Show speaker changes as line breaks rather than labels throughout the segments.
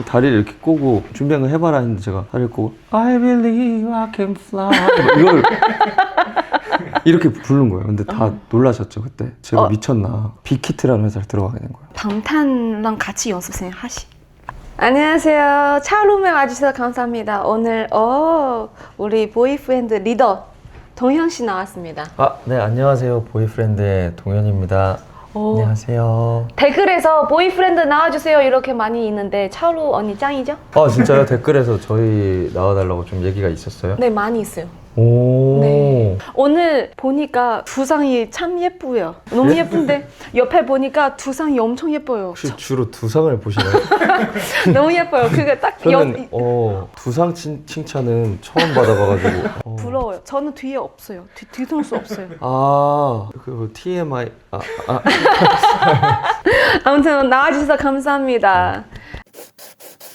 다리를 이렇게 꼬고 준비한 거 해봐라 했는데 제가 다리를 꼬고 I believe I can fly 이걸 이렇게 부른 거예요. 근데 다 놀라셨죠 그때. 제가 미쳤나. 빅히트라는 회사를 들어가게 된 거예요.
방탄랑 같이 연습생 하시. 안녕하세요. 차룸에 와주셔서 감사합니다. 오늘 우리 보이프렌드 리더 동현 씨 나왔습니다.
네 안녕하세요. 보이프렌드의 동현입니다. 안녕하세요.
댓글에서 보이프렌드 나와주세요 이렇게 많이 있는데 차루 언니 짱이죠?
진짜요? 댓글에서 저희 나와달라고 좀 얘기가 있었어요?
네, 많이 있어요.
오.
네. 오늘 보니까 두상이 참 예쁘요. 너무 예쁜데 옆에 보니까 두상이 엄청 예뻐요.
혹시 주로 두상을 보시나요?
너무 예뻐요. 그게 딱
저는 두상 칭찬은 처음 받아봐가지고
부러워요. 저는 뒤에 없어요. 뒤통수 없어요.
그 TMI
아무튼 나와주셔서 감사합니다.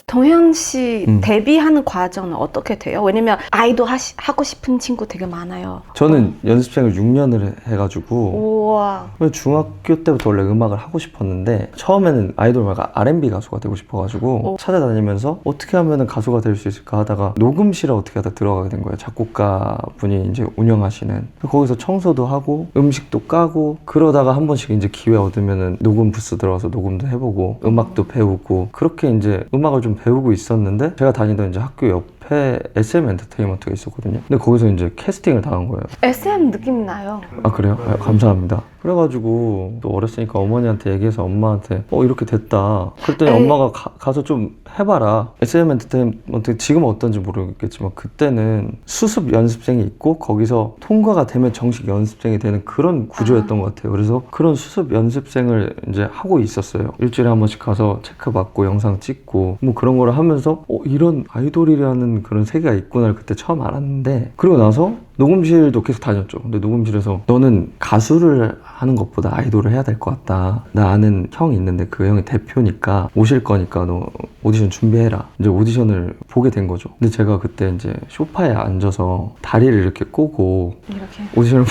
동현 씨 데뷔하는 과정은 어떻게 돼요? 왜냐면 아이돌 하고 싶은 친구 되게 많아요.
저는 연습생을 6년을 해가지고
우와.
중학교 때부터 원래 음악을 하고 싶었는데 처음에는 아이돌 말고 R&B 가수가 되고 싶어가지고 찾아다니면서 어떻게 하면 가수가 될 수 있을까 하다가 녹음실에 어떻게 하다 들어가게 된 거예요. 작곡가 분이 이제 운영하시는. 거기서 청소도 하고 음식도 까고 그러다가 한 번씩 이제 기회 얻으면은 녹음 부스 들어가서 녹음도 해보고 음악도 배우고 그렇게 이제 음악을 좀 배우고 있었는데 제가 다니던 이제 학교 옆에 SM 엔터테인먼트가 있었거든요. 근데 거기서 이제 캐스팅을 당한 거예요.
SM 느낌 나요.
그래요? 감사합니다. 그래가지고 또 어렸으니까 어머니한테 얘기해서 엄마한테 이렇게 됐다. 그랬더니 엄마가 가서 좀 해봐라. SM 엔터테인먼트 지금은 어떤지 모르겠지만 그때는 수습 연습생이 있고 거기서 통과가 되면 정식 연습생이 되는 그런 구조였던 것 같아요. 그래서 그런 수습 연습생을 이제 하고 있었어요. 일주일에 한 번씩 가서 체크받고 영상 찍고 뭐 그런 거를 하면서 이런 아이돌이라는 그런 세계가 있구나를 그때 처음 알았는데 그리고 나서 녹음실도 계속 다녔죠. 근데 녹음실에서 너는 가수를 하는 것보다 아이돌을 해야 될 것 같다. 나 아는 형이 있는데 그 형이 대표니까 오실 거니까 너 오디션 준비해라. 이제 오디션을 보게 된 거죠. 근데 제가 그때 이제 소파에 앉아서 다리를 이렇게 꼬고
이렇게?
오디션을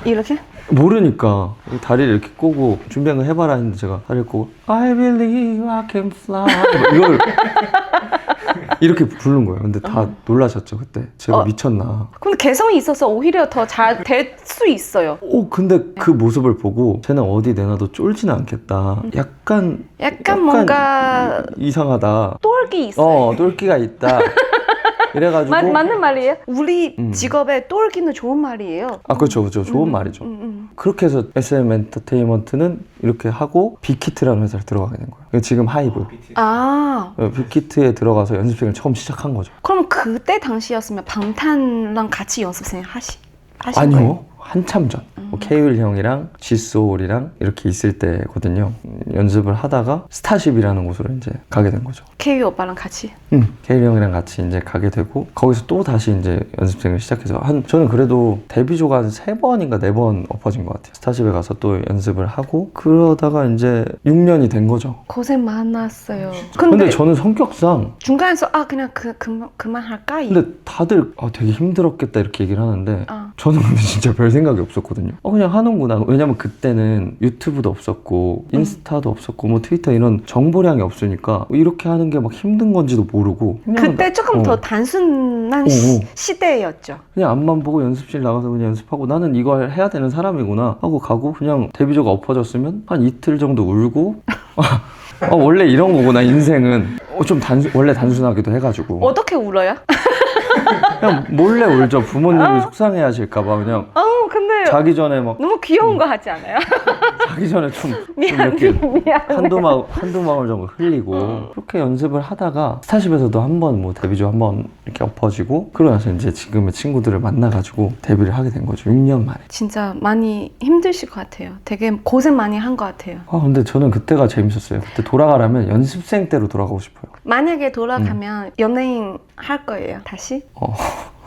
이렇게?
모르니까 다리를 이렇게 꼬고 준비한 거 해봐라 했는데 제가 다리를 꼬고 I believe I can fly 이걸 이렇게 부른 거예요. 근데 다 놀라셨죠 그때. 제가 미쳤나.
근데 개성이 있어서 오히려 더 잘 될 수 있어요.
근데 그 모습을 보고 쟤는 어디 내놔도 쫄지는 않겠다. 약간
뭔가
이상하다.
똘기 있어요.
똘끼가 있다. 이래가지고
맞는 말이에요? 우리 직업에 똘기는 좋은 말이에요.
그렇죠. 좋은 말이죠. 그렇게 해서 SM 엔터테인먼트는 이렇게 하고 빅히트라는 회사를 들어가게 된 거예요. 지금 하이브. 빅히트에 들어가서 연습생을 처음 시작한 거죠.
그럼 그때 당시였으면 방탄랑 같이 연습생 하신
아니요.
거예요?
한참 전. 케이윌 형이랑 지소울이랑 이렇게 있을 때거든요. 연습을 하다가 스타쉽이라는 곳으로 이제 가게 된 거죠.
케이 오빠랑 같이?
케이윌 형이랑 같이 이제 가게 되고 거기서 또 다시 이제 연습생을 시작해서 저는 그래도 데뷔조가 한 3번인가 4번 엎어진 것 같아요. 스타쉽에 가서 또 연습을 하고 그러다가 이제 6년이 된 거죠.
고생 많았어요.
근데 저는 성격상
중간에서 그냥 그만할까?
근데 다들 되게 힘들었겠다 이렇게 얘기를 하는데 저는 근데 진짜 별 생각이 없었거든요. 그냥 하는구나. 왜냐면 그때는 유튜브도 없었고 인스타도 없었고 뭐 트위터 이런 정보량이 없으니까 이렇게 하는 게 막 힘든 건지도 모르고
그때 조금 더 단순한 시대였죠.
그냥 앞만 보고 연습실 나가서 그냥 연습하고 나는 이걸 해야 되는 사람이구나 하고 가고 그냥 데뷔조가 엎어졌으면 한 이틀 정도 울고 원래 이런 거구나 인생은. 좀 원래 단순하기도 해가지고.
어떻게 울어요?
그냥 몰래 울죠. 부모님이 속상해 하실까봐 그냥.
근데
자기 전에 막
너무 귀여운 거 하지 않아요?
자기 전에 좀
미안.
한두 방울 정도 흘리고 그렇게 연습을 하다가 스타쉽에서도 한 번 뭐 데뷔조 한 번 이렇게 엎어지고 그러고 나서 이제 지금의 친구들을 만나가지고 데뷔를 하게 된 거죠. 6년 만에.
진짜 많이 힘드실 것 같아요. 되게 고생 많이 한 것 같아요.
근데 저는 그때가 재밌었어요. 그때 돌아가라면 연습생 때로 돌아가고 싶어요.
만약에 돌아가면 연예인 할 거예요. 다시?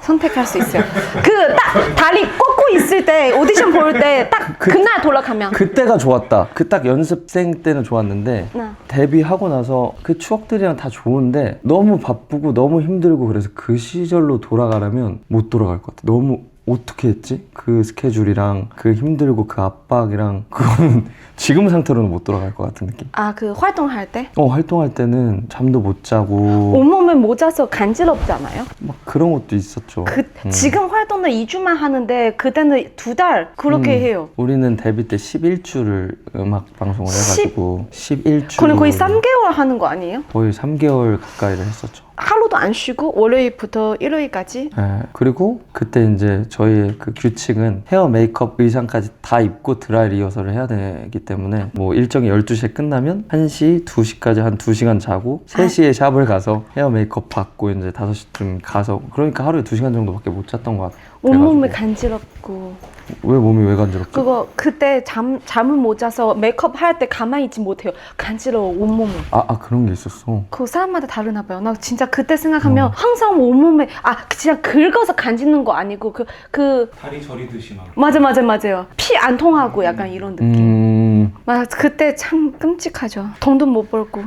선택할 수 있어요. 딱 다리 꽂고 있을 때 오디션 볼 때 딱 그날 돌아가면
그때가 좋았다. 딱 연습생 때는 좋았는데 데뷔하고 나서 그 추억들이랑 다 좋은데 너무 바쁘고 너무 힘들고 그래서 그 시절로 돌아가라면 못 돌아갈 것 같아. 너무 어떻게 했지? 그 스케줄이랑 그 힘들고 그 압박이랑 그건 지금 상태로는 못 돌아갈 것 같은 느낌.
아, 그 활동할 때?
활동할 때는 잠도 못 자고
온몸에 모자서 간지럽잖아요.
막 그런 것도 있었죠.
지금 활동은 2주만 하는데 그때는 2달 그렇게 해요.
우리는 데뷔 때 11주를 음악 방송을 해가지고 11주
그럼 거의 3개월 하는 거 아니에요?
거의 3개월 가까이를 했었죠.
하루도 안 쉬고 월요일부터 일요일까지?
네, 그리고 그때 이제 저희의 그 규칙은 헤어, 메이크업, 의상까지 다 입고 드라이 리허설을 해야 되기 때문에 뭐 일정이 12시에 끝나면 1시, 2시까지 한 2시간 자고 3시에 샵을 가서 헤어, 메이크업 받고 이제 5시쯤 가서 그러니까 하루에 2시간 정도밖에 못 잤던 것 같아요.
온몸에 간지럽고.
왜 몸이 왜 간지럽죠?
그거 그때 잠을 못 자서 메이크업 할 때 가만히 있지 못해요. 간지러워 온몸을.
그런 게 있었어.
그 사람마다 다르나 봐요. 나 진짜 그때 생각하면 항상 온몸에 진짜 긁어서 간지는 거 아니고 그
다리 저리듯이 막.
맞아요. 피 안 통하고 약간 이런 느낌. 맞아, 그때 참 끔찍하죠. 돈도 못 벌고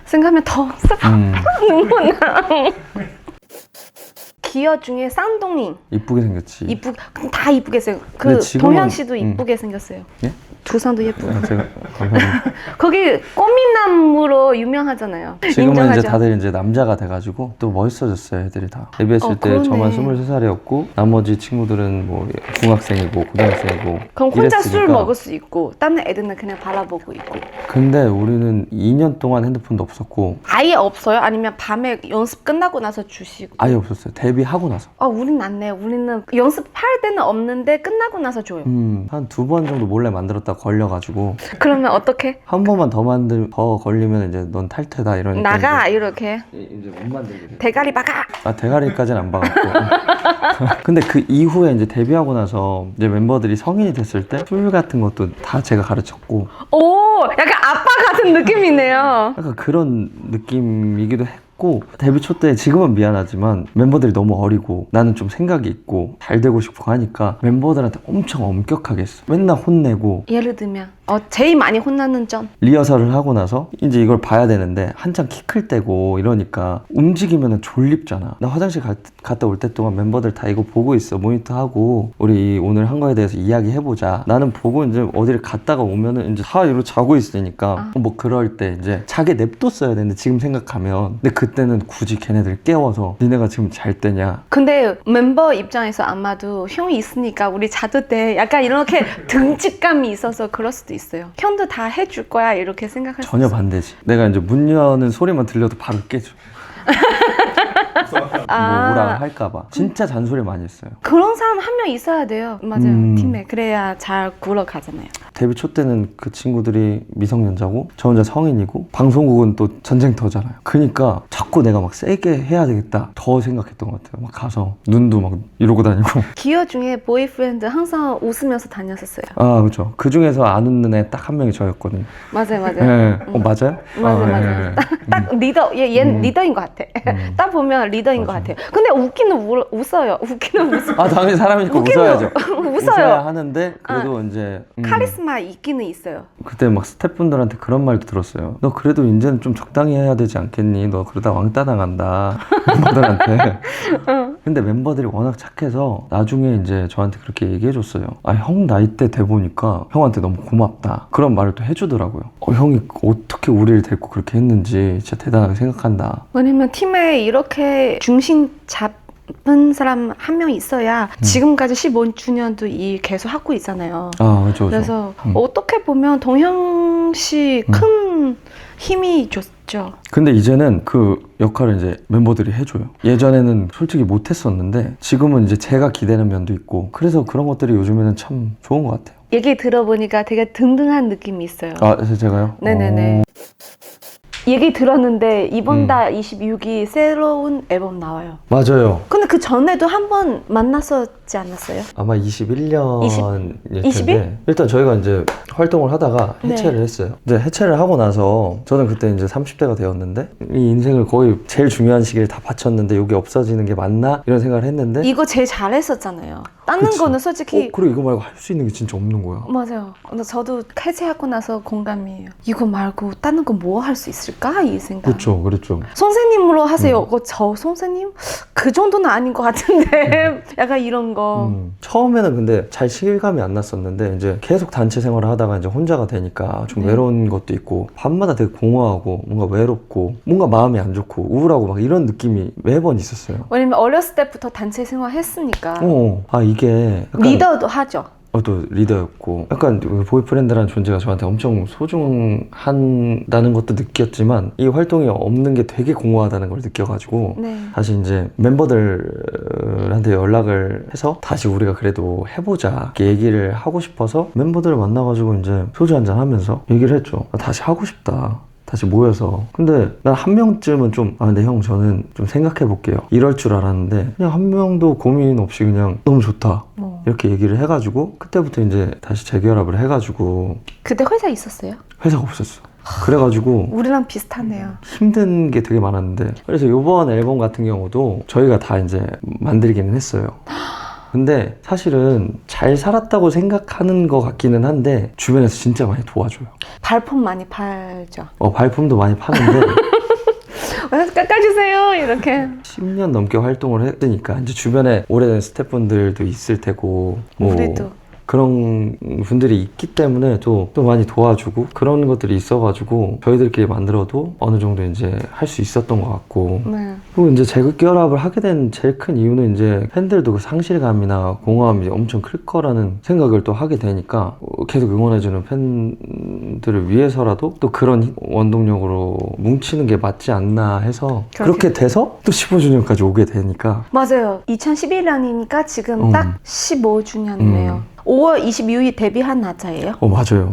생각하면 더 눈물 나. 기어 중에 쌍둥이
이쁘게 생겼지.
다 이쁘게 생겼어요.
근데
그
지금은-
동현 씨도 이쁘게 생겼어요.
예?
두상도 예쁘고.
제가 감사합니다.
거기 꽃미남으로 유명하잖아요.
지금은
인정하죠.
이제 다들 이제 남자가 돼가지고 또 멋있어졌어요, 애들이 다. 데뷔했을 때
그러네.
저만 23살이었고 나머지 친구들은 뭐 중학생이고 고등학생이고
그럼 혼자 술
이랬으니까.
먹을 수 있고 다른 애들은 그냥 바라보고 있고.
근데 우리는 2년 동안 핸드폰도 없었고
아예 없어요? 아니면 밤에 연습 끝나고 나서 주시고?
아예 없었어요. 데뷔하고 나서.
우린 안 내요. 우리는 연습할 때는 없는데 끝나고 나서 줘요.
한 2번 정도 몰래 만들었다 걸려가지고
그러면 어떻게?
한 번만 더 걸리면 이제 넌 탈퇴다 이러니까
나가 이렇게
이제 못 만들게 돼.
대가리 박아.
대가리까지는 안 박았고 근데 그 이후에 이제 데뷔하고 나서 이제 멤버들이 성인이 됐을 때 술 같은 것도 다 제가 가르쳤고
오, 약간 아빠 같은 느낌이네요.
약간 그런 느낌이기도 했고 데뷔 초 때 지금은 미안하지만 멤버들이 너무 어리고 나는 좀 생각이 있고 잘 되고 싶고 하니까 멤버들한테 엄청 엄격하게 했어. 맨날 혼내고
예를 들면 제일 많이 혼나는 점.
리허설을 하고 나서 이제 이걸 봐야 되는데 한창 키 클 때고 이러니까 움직이면 졸립잖아. 나 화장실 갔다 올 때 동안 멤버들 다 이거 보고 있어. 모니터하고 우리 오늘 한 거에 대해서 이야기해보자. 나는 보고 이제 어디를 갔다가 오면은 이제 다 이러고 자고 있으니까 뭐 그럴 때 이제 자게 냅뒀어야 되는데 지금 생각하면 근데 그때는 굳이 걔네들 깨워서 니네가 지금 잘 때냐.
근데 멤버 입장에서 아마도 형이 있으니까 우리 자도 때 약간 이렇게 등직감이 있어서 그럴 수도 있어요. 형도 다 해줄 거야 이렇게 생각할 수
전혀
있어요.
반대지. 내가 이제 문 여는 소리만 들려도 바로 깨져. 뭐라 할까봐. 진짜 잔소리 많이 했어요.
그런 사람 한 명 있어야 돼요. 맞아요. 팀에. 그래야 잘 굴러가잖아요.
데뷔 초 때는 그 친구들이 미성년자고 저 혼자 성인이고 방송국은 또 전쟁터잖아요. 그러니까 자꾸 내가 막 세게 해야 되겠다 더 생각했던 것 같아요. 막 가서 눈도 막 이러고 다니고.
기어 중에 보이프렌드 항상 웃으면서 다녔었어요.
그렇죠. 그 중에서 안 웃는 애 딱 한 명이 저였거든요.
맞아요.
네. 맞아요?
맞아요.
예.
딱 리더, 얘 리더인 것 같아. 딱 보면 리더인 것 같아요. 근데 웃기는 웃어요. 웃기는 웃어요.
당연히 사람이니까
웃기는
웃어야죠.
웃어요.
웃어야 하는데 그래도 이제
카리스마 있기는 있어요.
그때 막 스태프분들한테 그런 말도 들었어요. 너 그래도 이제는 좀 적당히 해야 되지 않겠니? 너 그러다 왕따 당한다. 멤버들한테. 근데 멤버들이 워낙 착해서 나중에 이제 저한테 그렇게 얘기해줬어요. 형 나이 때 돼 보니까 형한테 너무 고맙다. 그런 말을 또 해주더라고요. 형이 어떻게 우리를 데리고 그렇게 했는지 진짜 대단하게 생각한다.
왜냐면 팀에 이렇게 중심 잡은 사람 한 명 있어야 지금까지 15주년도 일 계속 하고 있잖아요.
그렇죠.
그래서 어떻게 보면 동현 씨 큰 힘이 줬죠.
근데 이제는 그 역할을 이제 멤버들이 해줘요. 예전에는 솔직히 못했었는데 지금은 이제 제가 기대는 면도 있고 그래서 그런 것들이 요즘에는 참 좋은 것 같아요.
얘기 들어보니까 되게 든든한 느낌이 있어요.
제가요?
네네네. 얘기 들었는데 이번 달 26일 새로운 앨범 나와요.
맞아요.
근데 그 전에도 한 번 만났었지 않았어요?
아마 21년일
21?
텐데 일단 저희가 이제 활동을 하다가 해체를
네.
했어요. 이제 해체를 하고 나서 저는 그때 이제 30대가 되었는데 이 인생을 거의 제일 중요한 시기를 다 바쳤는데 이게 없어지는 게 맞나? 이런 생각을 했는데
이거 제일 잘했었잖아요. 다른
그치.
거는 솔직히
그리고 이거 말고 할 수 있는 게 진짜 없는 거야.
맞아요. 근데 저도 해체하고 나서 공감이에요. 이거 말고 다른 거 뭐 할 수 있을까? 이 생각.
그렇죠.
선생님으로 하세요. 저 선생님? 그 정도는 아닌 것 같은데 약간 이런 거.
처음에는 근데 잘 실감이 안 났었는데 이제 계속 단체 생활을 하다가 이제 혼자가 되니까 좀
네.
외로운 것도 있고 밤마다 되게 공허하고 뭔가 외롭고 뭔가 마음이 안 좋고 우울하고 막 이런 느낌이 매번 있었어요.
왜냐면 어렸을 때부터 단체 생활 했으니까
아 이게 약간
리더도 하죠.
또 리더였고 약간 보이프렌드라는 존재가 저한테 엄청 소중한다는 것도 느꼈지만 이 활동이 없는 게 되게 공허하다는 걸 느껴가지고
네.
다시 이제 멤버들한테 연락을 해서 다시 우리가 그래도 해보자 이렇게 얘기를 하고 싶어서 멤버들을 만나가지고 이제 소주 한잔 하면서 얘기를 했죠. 다시 하고 싶다. 다시 모여서. 근데 난 한 명쯤은 좀 근데 형 저는 좀 생각해 볼게요 이럴 줄 알았는데 그냥 한 명도 고민 없이 그냥 너무 좋다 이렇게 얘기를 해가지고 그때부터 이제 다시 재결합을 해가지고
그때 회사 있었어요?
회사가 없었어. 그래가지고
우리랑 비슷하네요.
힘든 게 되게 많았는데 그래서 이번 앨범 같은 경우도 저희가 다 이제 만들기는 했어요. 근데 사실은 잘 살았다고 생각하는 것 같기는 한데 주변에서 진짜 많이 도와줘요.
발품 많이 팔죠.
발품도 많이 파는데
깎아주세요 이렇게.
10년 넘게 활동을 했으니까 이제 주변에 오래된 스태프분들도 있을 테고
우리도.
그런 분들이 있기 때문에 또 많이 도와주고 그런 것들이 있어가지고 저희들끼리 만들어도 어느 정도 이제 할 수 있었던 것 같고
네.
그리고 이제 재결합을 하게 된 제일 큰 이유는 이제 팬들도 그 상실감이나 공허함이 엄청 클 거라는 생각을 또 하게 되니까 계속 응원해주는 팬들을 위해서라도 또 그런 원동력으로 뭉치는 게 맞지 않나 해서 그렇게 돼서 또 15주년까지 오게 되니까
맞아요. 2011년이니까 지금 딱 15주년이네요. 5월 22일 데뷔한 날짜예요.
맞아요.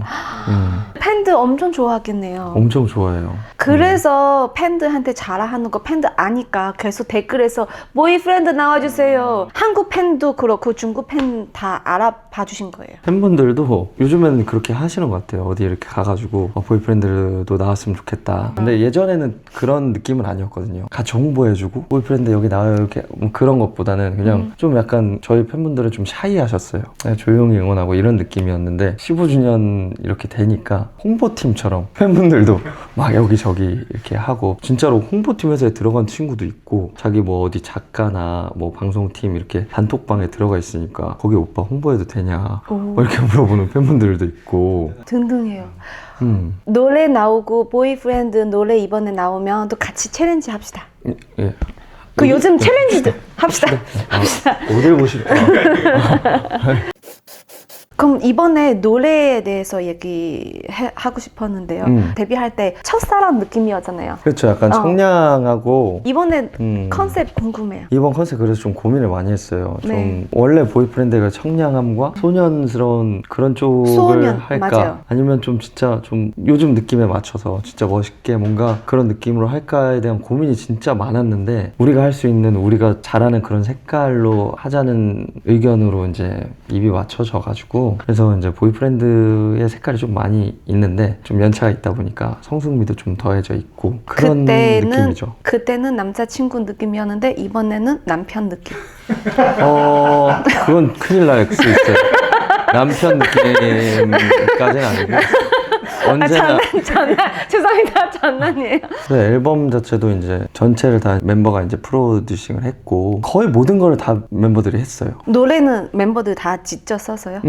팬들 엄청 좋아하겠네요.
엄청 좋아해요.
그래서 팬들한테 자랑하는 거 팬들 아니까 계속 댓글에서 보이프렌드 나와주세요. 한국 팬도 그렇고 중국 팬 다 알아봐 주신 거예요.
팬분들도 요즘에는 그렇게 하시는 것 같아요. 어디 이렇게 가가지고 보이프렌드도 나왔으면 좋겠다. 근데 예전에는 그런 느낌은 아니었거든요. 같이 홍보해주고 보이프렌드 여기 나와요 이렇게 그런 것보다는 그냥 좀 약간 저희 팬분들은 좀 샤이하셨어요. 그냥 조용히 응원하고 이런 느낌이었는데 15주년 이렇게 되니까 홍보팀처럼 팬분들도 막 여기저기 이렇게 하고 진짜로 홍보팀 회사에 들어간 친구도 있고 자기 뭐 어디 작가나 뭐 방송팀 이렇게 단톡방에 들어가 있으니까 거기 오빠 홍보해도 되냐 이렇게 물어보는 팬분들도 있고
등등해요. 노래 나오고 보이프렌드 노래 이번에 나오면 또 같이 챌린지 합시다.
예.
그 요즘 챌린지도 합시다.
어딜 보실까?
그럼 이번에 노래에 대해서 얘기하고 싶었는데요. 데뷔할 때 첫사랑 느낌이었잖아요.
그렇죠. 약간 청량하고
이번에 컨셉 궁금해요.
이번 컨셉 그래서 좀 고민을 많이 했어요.
네.
좀 원래 보이프렌드가 청량함과 소년스러운 그런 쪽을
소년,
할까?
맞아요.
아니면 좀 진짜 좀 요즘 느낌에 맞춰서 진짜 멋있게 뭔가 그런 느낌으로 할까에 대한 고민이 진짜 많았는데 우리가 할 수 있는 우리가 잘하는 그런 색깔로 하자는 의견으로 이제 입이 맞춰져 가지고 그래서 이제 보이프렌드의 색깔이 좀 많이 있는데 좀 연차가 있다 보니까 성숙미도 좀 더해져 있고 그런 느낌이죠.
그때는 남자친구 느낌이었는데 이번에는 남편 느낌.
그건 큰일 날 수 있어요. 남편 느낌까지는 아니고 언제나
죄송합니다. 장난이에요.
앨범 자체도 이제 전체를 다 멤버가 이제 프로듀싱을 했고 거의 모든 걸 다 멤버들이 했어요.
노래는 멤버들 다 직접 써서요?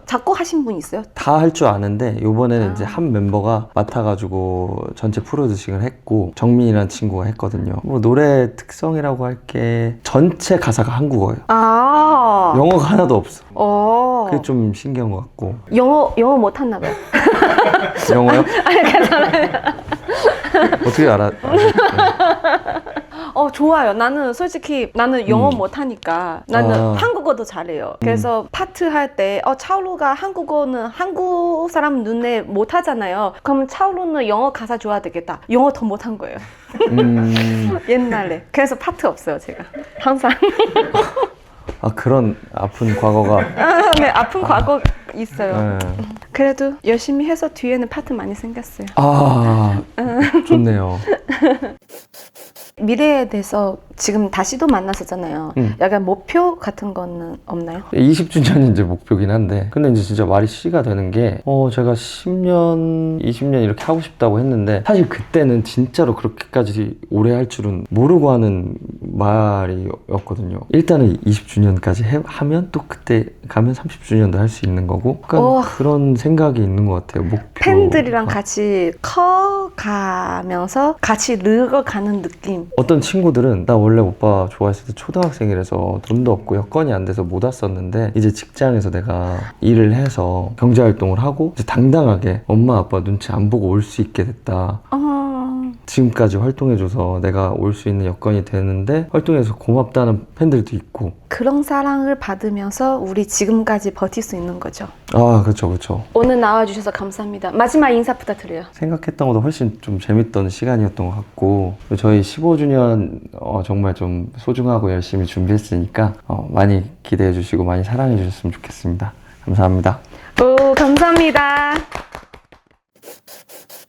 작곡하신 분 있어요?
다 할 줄 아는데 이번에는 이제 한 멤버가 맡아가지고 전체 프로듀싱을 했고 정민이라는 친구가 했거든요. 뭐 노래 특성이라고 할 게 전체 가사가 한국어예요. 영어가 하나도 없어. 그게 좀 신기한 것 같고.
영어 못했나 봐요.
영어요?
아니 괜찮아요.
어떻게 알아?
좋아요. 나는 솔직히 영어 못하니까 나는 한국어도 잘해요. 그래서 파트 할 때 차오루가 한국어는 한국 사람 눈에 못하잖아요. 그럼 차오루는 영어 가사 줘야 되겠다. 영어 더 못한 거예요. 옛날에. 그래서 파트 없어요 제가. 항상.
그런 아픈 과거가.
네, 아픈 과거 있어요.
네.
그래도 열심히 해서 뒤에는 파트 많이 생겼어요.
좋네요.
미래에 대해서 지금 다시 또 만났었잖아요. 약간 목표 같은 거는 없나요?
20주년이 이제 목표긴 한데 근데 이제 진짜 말이 시가 되는 게 제가 10년, 20년 이렇게 하고 싶다고 했는데 사실 그때는 진짜로 그렇게까지 오래 할 줄은 모르고 하는 말이었거든요. 일단은 20주년까지 하면 또 그때 가면 30주년도 할 수 있는 거고 약간 그런 생각이 있는 것 같아요. 목표
팬들이랑 같이 커가면서 같이 늙어가는 느낌.
어떤 친구들은 나 원래 오빠 좋아했을 때 초등학생이라서 돈도 없고 여건이 안 돼서 못 왔었는데 이제 직장에서 내가 일을 해서 경제활동을 하고 이제 당당하게 엄마 아빠 눈치 안 보고 올 수 있게 됐다. 지금까지 활동해줘서 내가 올 수 있는 여건이 되는데 활동해서 고맙다는 팬들도 있고
그런 사랑을 받으면서 우리 지금까지 버틸 수 있는 거죠.
아 그렇죠 그렇죠.
오늘 나와주셔서 감사합니다. 마지막 인사 부탁드려요.
생각했던 것보다 훨씬 좀 재밌던 시간이었던 것 같고 저희 15주년 정말 좀 소중하고 열심히 준비했으니까 많이 기대해 주시고 많이 사랑해 주셨으면 좋겠습니다. 감사합니다.
오, 감사합니다.